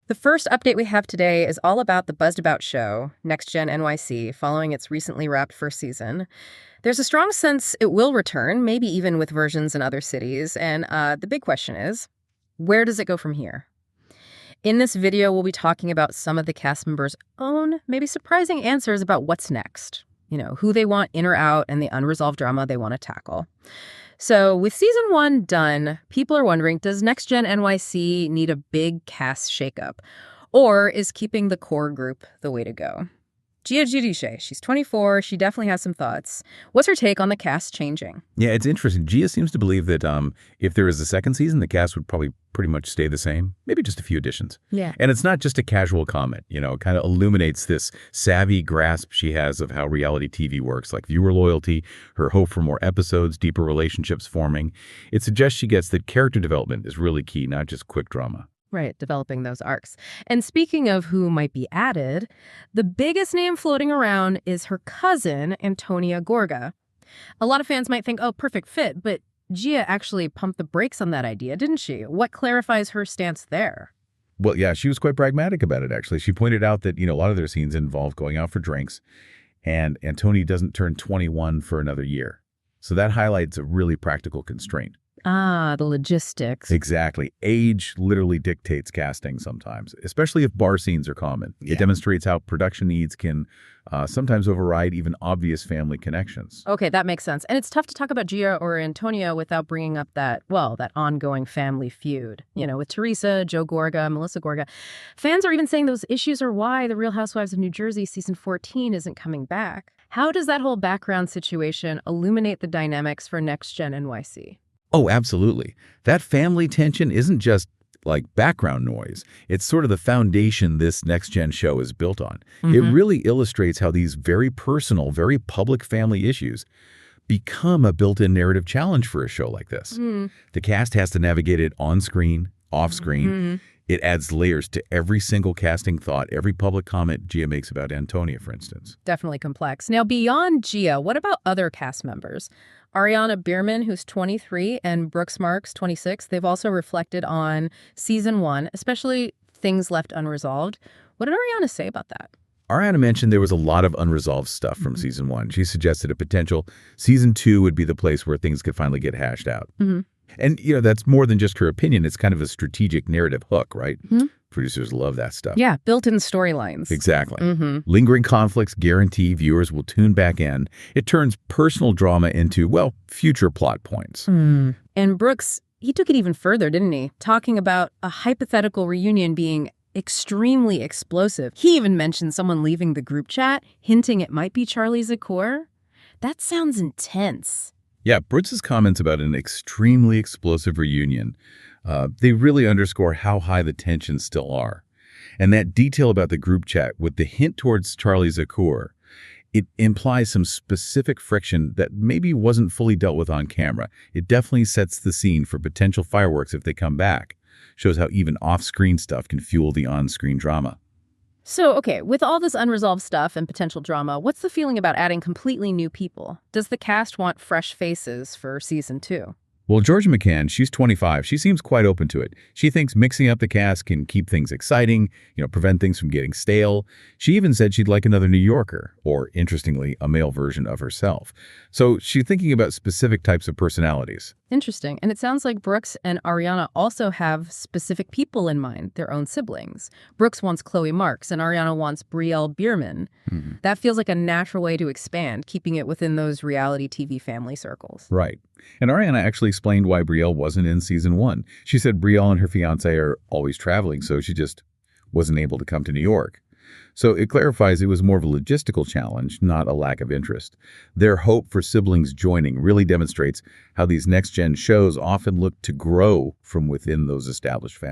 The first update we have today is all about the buzzed about show, Next Gen NYC, following its recently wrapped first season. There's a strong sense it will return, maybe even with versions in other cities. And the big question is, where does it go from here? In this video, we'll be talking about some of the cast members' own, maybe surprising answers about what's next. You know, who they want in or out and the unresolved drama they want to tackle. So with season 1 done, people are wondering, does Next Gen NYC need a big cast shakeup? Or is keeping the core group the way to go? Gia Giudice, she's 24. She definitely has some thoughts. What's her take on the cast changing? Yeah, it's interesting. Gia seems to believe that if there is a second season, the cast would probably pretty much stay the same, maybe just a few additions. Yeah. And it's not just a casual comment, you know, it kind of illuminates this savvy grasp she has of how reality TV works, like viewer loyalty, her hope for more episodes, deeper relationships forming. It suggests she gets that character development is really key, not just quick drama. Right, developing those arcs. And speaking of who might be added, the biggest name floating around is her cousin, Antonia Gorga. A lot of fans might think, oh, perfect fit, but Gia actually pumped the brakes on that idea, didn't she? What clarifies her stance there? Well, yeah, she was quite pragmatic about it, actually. She pointed out that, you know, a lot of their scenes involve going out for drinks, and Antonia doesn't turn 21 for another year. So that highlights a really practical constraint. Ah, the logistics. Exactly. Age literally dictates casting sometimes, especially if bar scenes are common. Yeah. It demonstrates how production needs can sometimes override even obvious family connections. Okay, that makes sense. And it's tough to talk about Gia or Antonia without bringing up that ongoing family feud, you know, with Teresa, Joe Gorga, Melissa Gorga. Fans are even saying those issues are why The Real Housewives of New Jersey season 14 isn't coming back. How does that whole background situation illuminate the dynamics for Next Gen NYC? Oh, absolutely. That family tension isn't just like background noise. It's sort of the foundation this next-gen show is built on. It really illustrates how these very personal, very public family issues become a built-in narrative challenge for a show like this. The cast has to navigate it on-screen, off-screen. It adds layers to every single casting thought, every public comment Gia makes about Antonia, for instance. Definitely complex. Now, beyond Gia, what about other cast members? Ariana Bierman, who's 23, and Brooks Marks, 26, they've also reflected on season 1, especially things left unresolved. What did Ariana say about that? Ariana mentioned there was a lot of unresolved stuff from season 1. She suggested a potential season 2 would be the place where things could finally get hashed out. And, you know, that's more than just her opinion. It's kind of a strategic narrative hook, right? Producers love that stuff. Yeah, built-in storylines. Exactly. Lingering conflicts guarantee viewers will tune back in. It turns personal drama into, well, future plot points. And Brooks, he took it even further, didn't he? Talking about a hypothetical reunion being extremely explosive. He even mentioned someone leaving the group chat, hinting it might be Charlie Zakor. That sounds intense. Yeah, Brooks' comments about an extremely explosive reunion, they really underscore how high the tensions still are. And that detail about the group chat with the hint towards Charlie Zakor, it implies some specific friction that maybe wasn't fully dealt with on camera. It definitely sets the scene for potential fireworks if they come back. Shows how even off-screen stuff can fuel the on-screen drama. So, okay, with all this unresolved stuff and potential drama, what's the feeling about adding completely new people? Does the cast want fresh faces for season 2? Well, Georgia McCann, she's 25. She seems quite open to it. She thinks mixing up the cast can keep things exciting, you know, prevent things from getting stale. She even said she'd like another New Yorker, or interestingly, a male version of herself. So she's thinking about specific types of personalities. Interesting. And it sounds like Brooks and Ariana also have specific people in mind, their own siblings. Brooks wants Chloe Marks and Ariana wants Brielle Bierman. That feels like a natural way to expand, keeping it within those reality TV family circles. Right. And Ariana actually explained why Brielle wasn't in season 1. She said Brielle and her fiance are always traveling, so she just wasn't able to come to New York. So it clarifies it was more of a logistical challenge, not a lack of interest. Their hope for siblings joining really demonstrates how these next-gen shows often look to grow from within those established families.